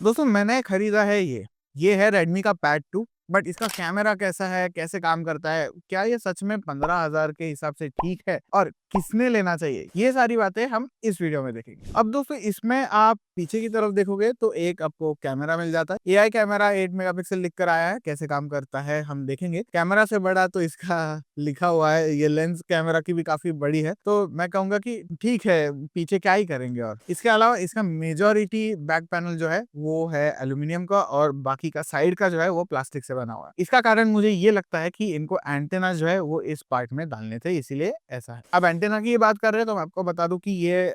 दोस्तों मैंने खरीदा है ये है Redmi का Pad 2। बट इसका कैमरा कैसा है, कैसे काम करता है, क्या ये सच में 15,000 के हिसाब से ठीक है और किसने लेना चाहिए, ये सारी बातें हम इस वीडियो में देखेंगे। अब दोस्तों इसमें आप पीछे की तरफ देखोगे तो एक आपको कैमरा मिल जाता है। AI कैमरा 8 मेगापिक्सल लिख कर आया है, कैसे काम करता है हम देखेंगे। कैमरा से बड़ा तो इसका लिखा हुआ है, ये लेंस कैमरा की भी काफी बड़ी है, तो मैं कहूंगा कि ठीक है, पीछे क्या ही करेंगे। और इसके अलावा इसका मेजॉरिटी बैक पैनल जो है वो है एल्यूमिनियम का, और बाकी का साइड का जो है वो प्लास्टिक से बना हुआ है। इसका कारण मुझे ये लगता है कि इनको एंटेना जो है वो इस पार्ट में डालने थे, इसीलिए ऐसा है। अब एंटेना की बात कर रहे हैं तो मैं आपको बता दूं कि ये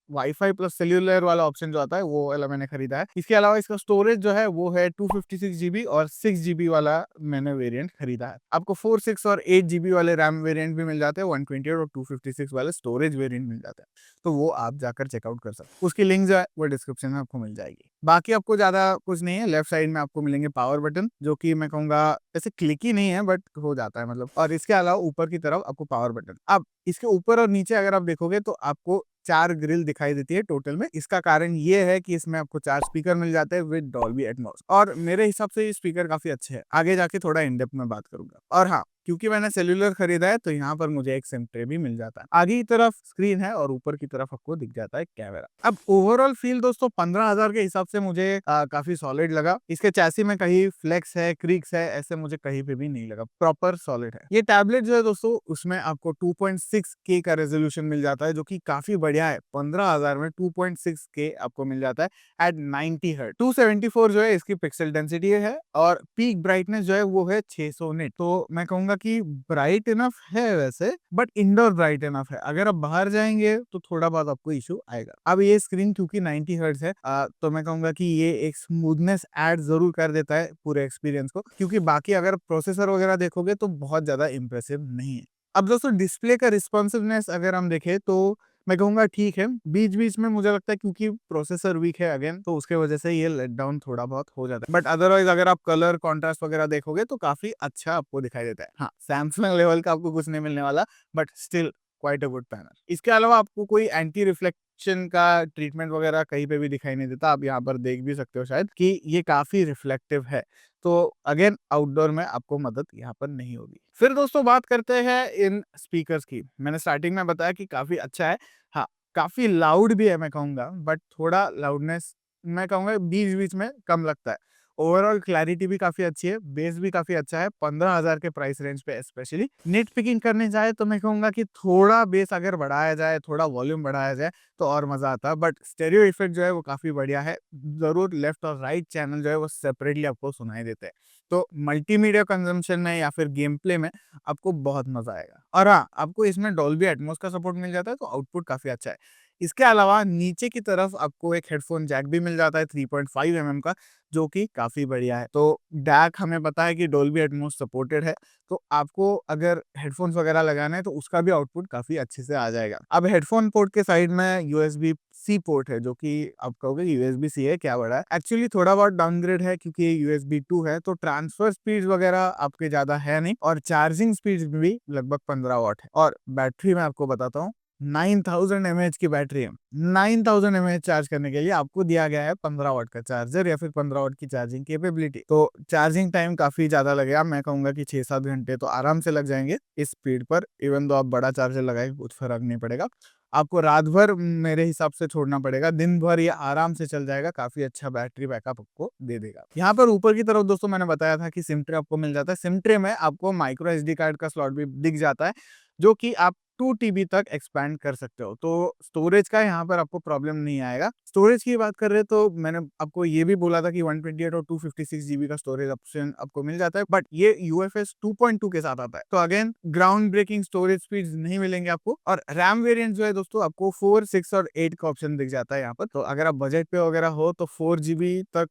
वाईफाई प्लस सेल्यूलर वाला ऑप्शन जो आता है वो वाला मैंने खरीदा है। इसके अलावा इसका स्टोरेज जो है वो है 256 GB और 6 GB वाला मैंने वेरिएंट खरीदा है। आपको 4, 6 और 8 GB वाले रैम वेरिएंट भी मिल जाते हैं, 128 और 256 वाले स्टोरेज वेरिएंट मिल जाते हैं, तो वो आप जाकर चेकआउट कर सकते हैं। उसकी लिंक जो है वो डिस्क्रिप्शन में आपको मिल जाएगी। बाकी आपको ज्यादा कुछ नहीं है। लेफ्ट साइड में आपको मिलेंगे पावर बटन, जो कि मैं कहूंगा ऐसे क्लिकी नहीं है बट हो जाता है मतलब। और इसके अलावा ऊपर की तरफ आपको पावर बटन। अब इसके ऊपर और नीचे अगर आप देखोगे तो आपको 4 ग्रिल दिखाई देती है टोटल में। इसका कारण ये है कि इसमें आपको 4 स्पीकर मिल जाते हैं विद डॉल्बी एटमॉस, और मेरे हिसाब से ये स्पीकर काफी अच्छे हैं। आगे जाके थोड़ा इन डेप्थ में बात करूंगा। और हाँ, क्योंकि मैंने सेल्यूलर खरीदा है तो यहाँ पर मुझे एक सिम ट्रे भी मिल जाता है। आगे की तरफ स्क्रीन है और ऊपर की तरफ आपको दिख जाता है कैमरा। अब ओवरऑल फील दोस्तों 15,000 के हिसाब से मुझे काफी सॉलिड लगा। इसके चैसी में कहीं फ्लेक्स है, क्रीक्स है, ऐसे मुझे कहीं पे भी नहीं लगा, प्रॉपर सॉलिड है। ये टैबलेट जो है दोस्तों उसमें आपको 2.6K का रेजोल्यूशन मिल जाता है, जो कि काफी बढ़िया है। 15,000 में 2.6K आपको मिल जाता है एट 90 हर्ट्ज। 274 जो है इसकी पिक्सल डेंसिटी है, और पीक ब्राइटनेस जो है वो है 600 निट। तो मैं कहूंगा कि ब्राइट इनफ है वैसे, बट इंडोर ब्राइट इनफ है। अगर आप बाहर जाएंगे तो थोड़ा बहुत आपको इशू आएगा। अब ये स्क्रीन क्योंकि 90 हर्ट्ज है, तो मैं कहूंगा कि ये एक स्मूथनेस ऐड जरूर कर देता है पूरे एक्सपीरियंस को, क्योंकि बाकी अगर प्रोसेसर वगैरह देखोगे तो बहुत ज्यादा इंप्रेसिव नहीं है। अब दोस्तों डिस्प्ले का रिस्पॉन्सिवनेस अगर हम देखें तो मैं कहूंगा ठीक है। बीच बीच में मुझे लगता है क्योंकि प्रोसेसर वीक है अगेन, तो उसके वजह से ये लेट डाउन थोड़ा बहुत हो जाता है। बट अदरवाइज अगर आप कलर कॉन्ट्रास्ट वगैरह देखोगे तो काफी अच्छा आपको दिखाई देता है। हाँ, सैमसंग लेवल का आपको कुछ नहीं मिलने वाला, but still quite a good panel. इसके अलावा आपको कोई एंटी रिफ्लेक्शन का ट्रीटमेंट वगैरह कहीं पे भी दिखाई नहीं देता। आप यहाँ पर देख भी सकते हो शायद कि ये काफी रिफ्लेक्टिव है, तो अगेन आउटडोर में आपको मदद यहाँ पर नहीं होगी। फिर दोस्तों बात करते हैं इन स्पीकर्स की। मैंने स्टार्टिंग में बताया कि काफी अच्छा है। हाँ, काफी लाउड भी है मैं कहूंगा, बट थोड़ा लाउडनेस मैं कहूंगा बीच बीच में कम लगता है। ओवरऑल क्लैरिटी भी काफी अच्छी है, बेस भी काफी अच्छा है 15,000 के प्राइस रेंज पे। स्पेशली नेट पिकिंग करने जाए तो मैं कहूंगा कि थोड़ा बेस अगर बढ़ाया जाए, थोड़ा वॉल्यूम बढ़ाया जाए तो और मजा आता है। बट स्टेरियो इफेक्ट जो है वो काफी बढ़िया है। जरूर लेफ्ट और राइट चैनल जो है वो सेपरेटली आपको सुनाई देते हैं, तो मल्टीमीडिया कंजम्पशन में या फिर गेम प्ले में आपको बहुत मजा आएगा। और हाँ, आपको इसमें डॉल्बी एटमॉस का सपोर्ट मिल जाता है, तो आउटपुट काफी अच्छा है। इसके अलावा नीचे की तरफ आपको एक हेडफोन जैक भी मिल जाता है 3.5 mm का, जो कि काफी बढ़िया है। तो डैक हमें पता है कि डोल्बी एटमॉस सपोर्टेड है, तो आपको अगर हेडफोन्स वगैरह लगाना है तो उसका भी आउटपुट काफी अच्छे से आ जाएगा। अब हेडफोन पोर्ट के साइड में यूएसबी सी पोर्ट है, जो कि आप कहोगे यूएसबी सी है क्या बड़ा है। एक्चुअली थोड़ा बहुत डाउनग्रेड है क्योंकि ये यूएसबी 2 है, तो ट्रांसफर स्पीड वगैरह आपके ज्यादा है नहीं, और चार्जिंग स्पीड भी लगभग 15 वाट है। और बैटरी मैं आपको बताता हूँ, 9000 mAh की बैटरी है। 9000 mAh चार्ज करने के लिए आपको दिया गया है 15 वाट का चार्जर या फिर 15 वाट की चार्जिंग कैपेबिलिटी। तो चार्जिंग टाइम काफी ज्यादा लगेगा, मैं कहूंगा कि 6-7 घंटे तो आराम से लग जाएंगे इस स्पीड पर। इवन दो आप बड़ा चार्जर लगाए कुछ फर्क नहीं पड़ेगा। आपको रात भर मेरे हिसाब से छोड़ना पड़ेगा, दिन भर ये आराम से चल जाएगा। काफी अच्छा बैटरी बैकअप आपको दे देगा। यहाँ पर ऊपर की तरफ दोस्तों मैंने बताया था कि सिम ट्रे आपको मिल जाता है। सिम ट्रे में आपको माइक्रो एसडी कार्ड का स्लॉट भी दिख जाता है, जो कि आप 2 TB तक एक्सपैंड कर सकते हो। तो स्टोरेज का यहाँ पर आपको प्रॉब्लम नहीं आएगा। स्टोरेज की बात कर रहे तो मैंने आपको ये भी बोला था कि 128 और 256 GB का स्टोरेज ऑप्शन आपको मिल जाता है, बट ये UFS 2.2 के साथ आता है, तो again ground breaking storage speed नहीं मिलेंगे आपको। और रैम वेरिएंट जो है दोस्तों आपको 4, 6 और 8 का ऑप्शन दिख जाता है यहाँ पर। तो अगर आप बजट पे वगैरह हो तो 4 GB तक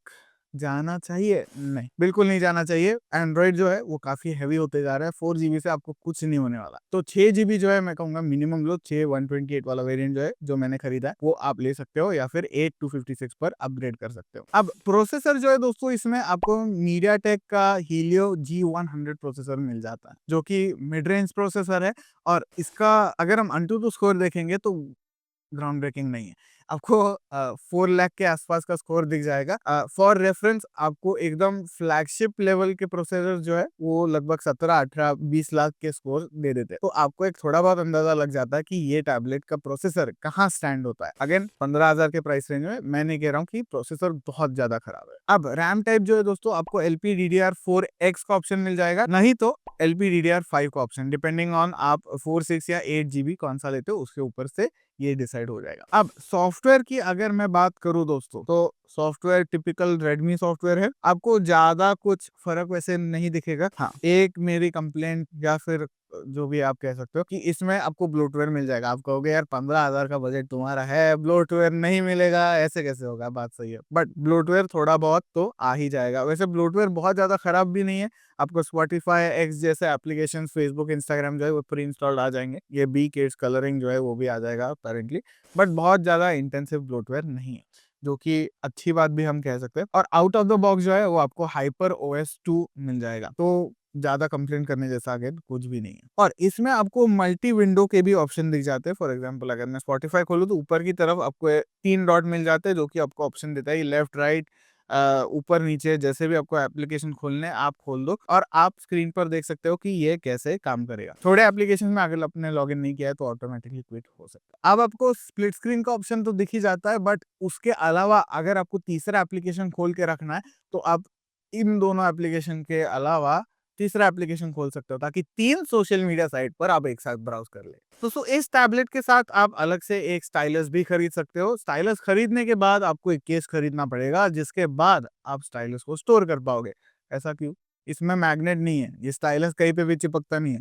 जाना चाहिए? नहीं, बिल्कुल नहीं जाना चाहिए। एंड्रॉइड जो है वो काफी हैवी होते जा रहा है, 4 GB से आपको कुछ नहीं होने वाला। तो 6 GB जो है मैं कहूंगा मिनिमम लो। 6 128 वाला वेरिएंट जो है जो मैंने खरीदा है वो आप ले सकते हो, या फिर 8 256 पर अपग्रेड कर सकते हो। अब प्रोसेसर जो है दोस्तों इसमें आपको मीडियाटेक का हीलियो G100 प्रोसेसर मिल जाता है, जो कि मिड रेंज प्रोसेसर है। और इसका अगर हम अंटूटू स्कोर देखेंगे तो ग्राउंड ब्रेकिंग नहीं है। आपको 4 लाख के आसपास का स्कोर दिख जाएगा। फॉर रेफरेंस आपको एकदम फ्लैगशिप लेवल के प्रोसेसर जो है वो लगभग 17, 18, 20 लाख के स्कोर दे देते हैं। तो आपको एक थोड़ा बहुत अंदाजा लग जाता है कि ये टैबलेट का प्रोसेसर कहाँ स्टैंड होता है। अगेन 15,000 के प्राइस रेंज में मैं नहीं कह रहा हूँ कि प्रोसेसर बहुत ज्यादा खराब है। अब रैम टाइप जो है दोस्तों, आपको LPDDR4X का ऑप्शन मिल जाएगा, नहीं तो LPDDR5 का ऑप्शन, डिपेंडिंग ऑन आप 4, 6 या 8 GB कौन सा लेते हो उसके ऊपर से ये डिसाइड हो जाएगा। अब सॉफ्टवेयर की अगर मैं बात करूं दोस्तों, तो सॉफ्टवेयर टिपिकल रेडमी सॉफ्टवेयर है, आपको ज्यादा कुछ फर्क वैसे नहीं दिखेगा। हाँ, एक मेरी कंप्लेंट या फिर जो भी आप कह सकते हो कि इसमें आपको ब्लोटवेयर मिल जाएगा। आप कहोगे यार 15,000 का बजट तुम्हारा है, ब्लोटवेयर नहीं मिलेगा, ऐसे कैसे होगा? बात सही है, बट ब्लोटवेयर थोड़ा बहुत तो आ ही जाएगा। वैसे ब्लोटवेयर बहुत ज्यादा खराब भी नहीं है, आपको स्पॉटिफाई एक्स जैसे एप्लीकेशन, फेसबुक, इंस्टाग्राम जो है वो प्री इंस्टॉल्ड आ जाएंगे। ये बी किड्स कलरिंग जो है वो भी आ जाएगा अपेरेंटली, बट बहुत ज्यादा इंटेंसिव ब्लोटवेयर नहीं है, जो कि अच्छी बात भी हम कह सकते हैं। और आउट ऑफ द बॉक्स जो है वो आपको HyperOS 2 मिल जाएगा, तो ज्यादा कंप्लेंट करने जैसा आगे कुछ भी नहीं है। और इसमें आपको मल्टी विंडो के भी ऑप्शन दिख जाते हैं। फॉर एग्जांपल अगर मैं स्पॉटिफाई खोलूँ तो ऊपर की तरफ आपको 3 डॉट मिल जाते हैं, जो कि आपको ऑप्शन देता है लेफ्ट राइट, ऊपर नीचे, जैसे भी आपको एप्लीकेशन खोलने आप खोल दो और आप स्क्रीन पर देख सकते हो कि ये कैसे काम करेगा। थोड़े एप्लीकेशन में अगर आपने लॉगिन नहीं किया है तो ऑटोमेटिकली क्विट हो सकता है। अब आपको स्प्लिट स्क्रीन का ऑप्शन तो दिख ही जाता है, बट उसके अलावा अगर आपको तीसरा एप्लीकेशन खोल के रखना है तो आप इन दोनों एप्लीकेशन के अलावा तीसरा एप्लीकेशन खोल सकते हो, ताकि 3 सोशल मीडिया साइट पर आप एक साथ ब्राउज कर ले। तो इस टैबलेट के साथ आप अलग से एक स्टाइलस भी खरीद सकते हो। स्टाइलस खरीदने के बाद आपको एक केस खरीदना पड़ेगा, जिसके बाद आप स्टाइलस को स्टोर कर पाओगे। ऐसा क्यों? इसमें मैग्नेट नहीं है, ये स्टाइलस कहीं पे भी चिपकता नहीं है।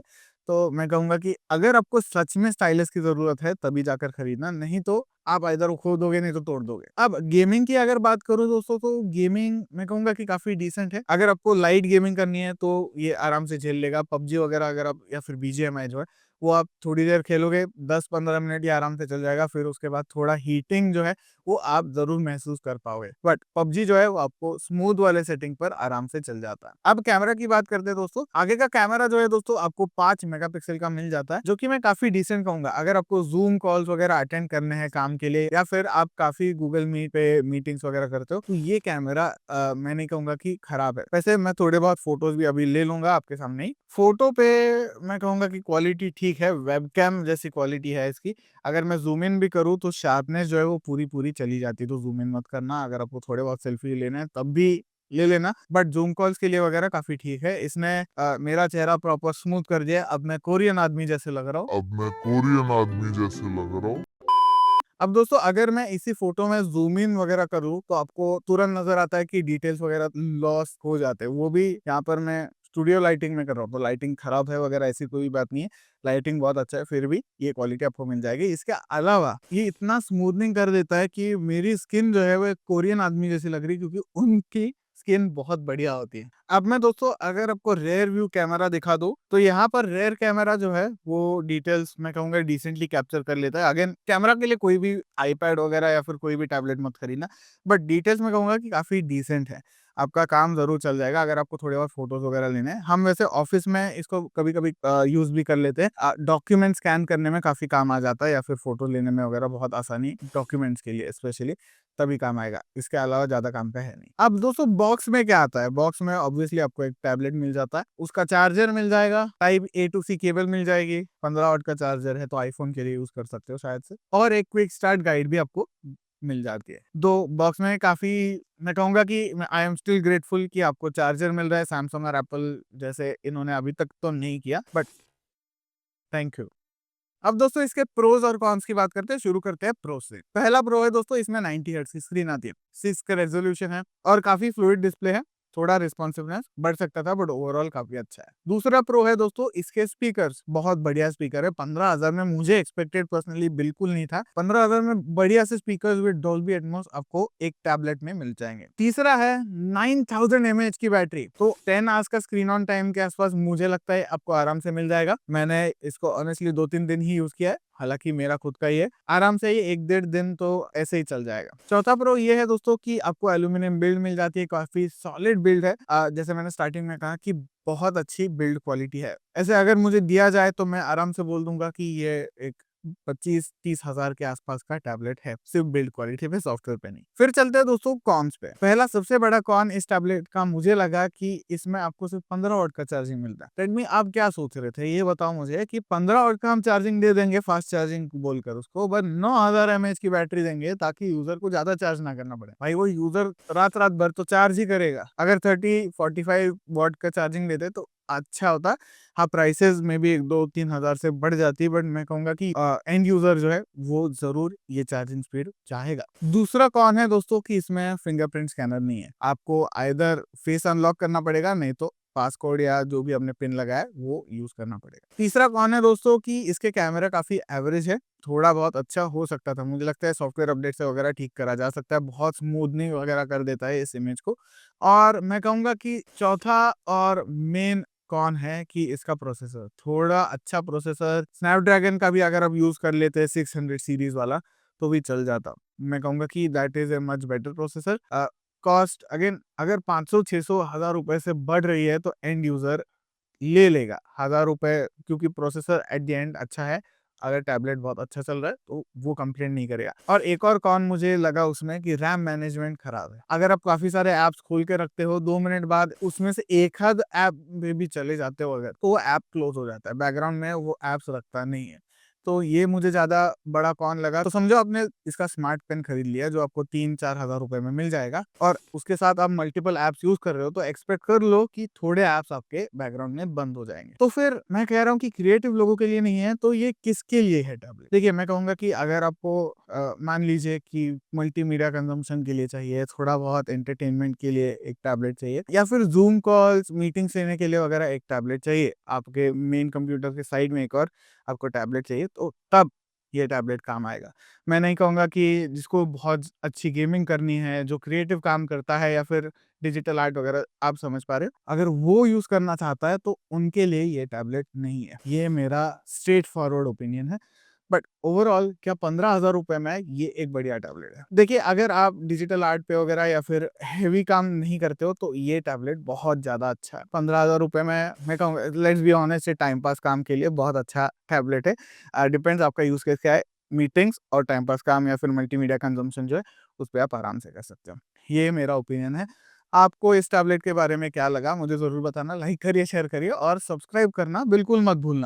तो मैं कहूंगा कि अगर आपको सच में स्टाइलस की जरूरत है तभी जाकर खरीदना, नहीं तो आप इधर खो दोगे नहीं तो तोड़ दोगे। अब गेमिंग की अगर बात करूं दोस्तों, तो गेमिंग मैं कहूंगा कि काफी डिसेंट है। अगर आपको लाइट गेमिंग करनी है तो ये आराम से झेल लेगा। पबजी वगैरह अगर आप, या फिर BGMI जो है वो आप थोड़ी देर खेलोगे, 10-15 मिनट ही आराम से चल जाएगा। फिर उसके बाद थोड़ा हीटिंग जो है वो आप जरूर महसूस कर पाओगे, बट पबजी जो है वो आपको स्मूथ वाले सेटिंग पर आराम से चल जाता है। अब कैमरा की बात करते हैं दोस्तों, आगे का कैमरा जो है दोस्तों आपको 5 मेगापिक्सल का मिल जाता है, जो कि मैं काफी डिसेंट कहूंगा। अगर आपको जूम कॉल्स वगैरह अटेंड करने हैं काम के लिए, या फिर आप काफी गूगल मीट पे मीटिंग्स वगैरह करते हो, तो ये कैमरा मैं नहीं कहूंगा कि खराब है। वैसे मैं थोड़े बहुत फोटोज भी अभी ले लूंगा आपके सामने ही। फोटो पे मैं कहूंगा कि क्वालिटी ठीक है, वेबकैम जैसी क्वालिटी है इसकी। अगर मैं जूम इन भी करूँ तो शार्पनेस जो है वो पूरी पूरी चली जाती है, तो जूम इन मत करना। अगर आपको थोड़े बहुत सेल्फी लेना है तब भी ले लेना, बट जूम कॉल्स के लिए वगैरह काफी ठीक है। इसने मेरा चेहरा प्रॉपर स्मूथ कर दिया, अब मैं कोरियन आदमी जैसे लग रहा हूँ। अब दोस्तों अगर मैं इसी फोटो में जूम इन वगैरह करूँ तो आपको तुरंत नजर आता है कि डिटेल्स वगैरह लॉस हो जाते हैं। वो भी यहाँ पर मैं स्टूडियो लाइटिंग में कर रहा हूँ, तो लाइटिंग खराब है वगैरह ऐसी कोई बात नहीं है। लाइटिंग बहुत अच्छा है, फिर भी ये क्वालिटी आपको मिल जाएगी। इसके अलावा ये इतना स्मूथनिंग कर देता है कि मेरी स्किन जो है वो एक कोरियन आदमी जैसी लग रही है, क्योंकि उनकी स्किन बहुत बढ़िया होती है। अब मैं दोस्तों अगर आपको रेयर व्यू कैमरा दिखा दूं, तो यहाँ पर रेयर कैमरा जो है वो डिटेल्स मैं कहूंगा डिसेंटली कैप्चर कर लेता है। अगेन कैमरा के लिए कोई भी आईपैड वगैरह या फिर कोई भी टैबलेट मत खरीदना, बट डिटेल्स मैं कहूंगा कि काफी डिसेंट है। आपका काम जरूर चल जाएगा अगर आपको थोड़े और फोटोज वगैरह लेने हैं। हम वैसे ऑफिस में इसको कभी कभी यूज भी कर लेते हैं, डॉक्यूमेंट स्कैन करने में काफी काम आ जाता है, या फिर फोटो लेने में वगैरह बहुत आसानी, डॉक्यूमेंट्स के लिए स्पेशली तभी काम आएगा। इसके अलावा ज्यादा काम का है नहीं। अब दोस्तों बॉक्स में क्या आता है? बॉक्स में ऑब्वियसली आपको एक टैबलेट मिल जाता है, उसका चार्जर मिल जाएगा, Type-A to C केबल मिल जाएगी, 15 वाट का चार्जर है तो आईफोन के लिए यूज कर सकते हो शायद से, और एक क्विक स्टार्ट गाइड भी आपको मिल जाती है। दो बॉक्स में काफी मैं कहूंगा कि आई एम स्टिल ग्रेटफुल कि आपको चार्जर मिल रहा है। सैमसंग और एप्पल जैसे इन्होंने अभी तक तो नहीं किया, बट थैंक यू। अब दोस्तों इसके प्रोज और कॉन्स की बात करते हैं। शुरू करते हैं प्रो से। पहला प्रो है दोस्तों, इसमें 90 हर्ट्ज की स्क्रीन आती है, 6 का रेजोल्यूशन है और काफी फ्लूइड डिस्प्ले है। थोड़ा रिस्पॉन्सिवनेस बढ़ सकता था, बट ओवरऑल काफी अच्छा है। दूसरा प्रो है दोस्तों, इसके स्पीकर्स, बहुत बढ़िया स्पीकर है। 15,000 में मुझे एक्सपेक्टेड पर्सनली बिल्कुल नहीं था। 15,000 में बढ़िया से स्पीकर्स विद डॉल्बी एटमॉस आपको एक टैबलेट में मिल जाएंगे। तीसरा है 9000 mAh की बैटरी, तो 10 आवर्स का स्क्रीन ऑन टाइम के आसपास मुझे लगता है आपको आराम से मिल जाएगा। मैंने इसको ऑनेस्टली 2-3 दिन ही यूज किया है, हालांकि मेरा खुद का ही है। आराम से ये 1-1.5 दिन तो ऐसे ही चल जाएगा। चौथा प्रो ये है दोस्तों कि आपको एल्यूमिनियम बिल्ड मिल जाती है, काफी सॉलिड बिल्ड है। जैसे मैंने स्टार्टिंग में कहा कि बहुत अच्छी बिल्ड क्वालिटी है। ऐसे अगर मुझे दिया जाए तो मैं आराम से बोल दूंगा कि ये एक 25-30 हजार के आसपास का टैबलेट है, सिर्फ बिल्ड क्वालिटी पे, सॉफ्टवेयर पे नहीं। फिर चलते हैं दोस्तों कॉन्स पे। पहला सबसे बड़ा कॉन इस टैबलेट का मुझे लगा कि इसमें आपको सिर्फ 15 वॉट का चार्जिंग मिलता है। रेडमी आप क्या सोच रहे थे, ये बताओ मुझे कि 15 वॉट का हम चार्जिंग दे देंगे, फास्ट चार्जिंग बोलकर उसको, बस 9000 mAh की बैटरी देंगे ताकि यूजर को ज्यादा चार्ज ना करना पड़े। भाई वो यूजर रात रात भर तो चार्ज ही करेगा। अगर 30-45 वॉट का चार्जिंग देते तो अच्छा होता। हाँ, प्राइसेस में भी 2-3 हजार से बढ़ जाती है, बट मैं कहूंगा कि एंड यूजर जो है वो जरूर ये चार्जिंग स्पीड चाहेगा। दूसरा कौन है दोस्तों कि इसमें फिंगरप्रिंट स्कैनर नहीं है, आपको आइदर फेस अनलॉक करना पड़ेगा, नहीं तो पासकोड या जो भी आपने पिन लगाया है वो यूज करना पड़ेगा। तीसरा कौन है दोस्तों कि इसके कैमरा काफी एवरेज है, थोड़ा बहुत अच्छा हो सकता था, मुझे लगता है सॉफ्टवेयर अपडेट से वगैरह ठीक करा जा सकता है, बहुत स्मूथनिंग वगैरह कर देता है इस इमेज को। और मैं कहूंगा कि चौथा और मेन कौन है कि इसका प्रोसेसर थोड़ा अच्छा प्रोसेसर, स्नैपड्रैगन का भी अगर आप यूज कर लेते हैं 600 सीरीज वाला तो भी चल जाता। मैं कहूंगा कि that is a much better processor. Cost again अगर 500-600 हजार रुपए से बढ़ रही है तो एंड यूजर ले लेगा 1000 रुपए, क्योंकि प्रोसेसर एट द एंड अच्छा है। अगर टैबलेट बहुत अच्छा चल रहा है तो वो कंप्लेंट नहीं करेगा। और एक और कौन मुझे लगा उसमें कि रैम मैनेजमेंट खराब है। अगर आप काफी सारे ऐप्स खोल के रखते हो, 2 मिनट बाद उसमें से एक आध ऐप में भी चले जाते हो अगर, तो वो ऐप क्लोज हो जाता है, बैकग्राउंड में वो ऐप्स रखता नहीं है। तो ये मुझे ज्यादा बड़ा कौन लगा। तो समझो आपने इसका स्मार्ट पेन खरीद लिया जो आपको 3-4 हजार रुपए में मिल जाएगा, और उसके साथ आप मल्टीपल एप्स यूज कर रहे हो, तो एक्सपेक्ट कर लो कि थोड़े एप्स आपके बैकग्राउंड में बंद हो जाएंगे। तो फिर मैं कह रहा हूँ कि क्रिएटिव लोगों के लिए नहीं है, तो ये किसके लिए है टैबलेट? देखिए मैं कहूंगा कि अगर आपको मान लीजिए कि मल्टीमीडिया कंजम्पशन के लिए चाहिए, थोड़ा बहुत एंटरटेनमेंट के लिए एक टैबलेट चाहिए, या फिर जूम कॉल्स मीटिंग्स लेने के लिए वगैरह एक टैबलेट चाहिए, आपके मेन कंप्यूटर के साइड में एक और आपको टैबलेट चाहिए, तो तब ये टैबलेट काम आएगा। मैं नहीं कहूँगा कि जिसको बहुत अच्छी गेमिंग करनी है, जो क्रिएटिव काम करता है, या फिर डिजिटल आर्ट वगैरह, आप समझ पा रहे हो, अगर वो यूज़ करना चाहता है तो उनके लिए ये टैबलेट नहीं है। ये मेरा स्ट्रेट फॉरवर्ड ओपिनियन है। बट ओवरऑल क्या 15,000 रुपए में ये एक बढ़िया टैबलेट है। देखिए अगर आप डिजिटल आर्ट पे वगैरह या फिर हेवी काम नहीं करते हो तो ये टैबलेट बहुत ज़्यादा अच्छा है। 15,000 रुपए में मैं कहूँगा, लेट्स बी ऑनेस्ट, ये टाइम पास काम के लिए बहुत अच्छा टैबलेट है। डिपेंड्स आपका यूज़ केस क्या है, मीटिंग्स और टाइम पास काम या फिर मल्टीमीडिया कंजम्पशन जो है उस पे आप आराम से कर सकते हो। ये मेरा ओपिनियन है। आपको इस टैबलेट के बारे में क्या लगा मुझे ज़रूर बताना। लाइक करिए, शेयर करिए और सब्सक्राइब करना बिल्कुल मत भूलना।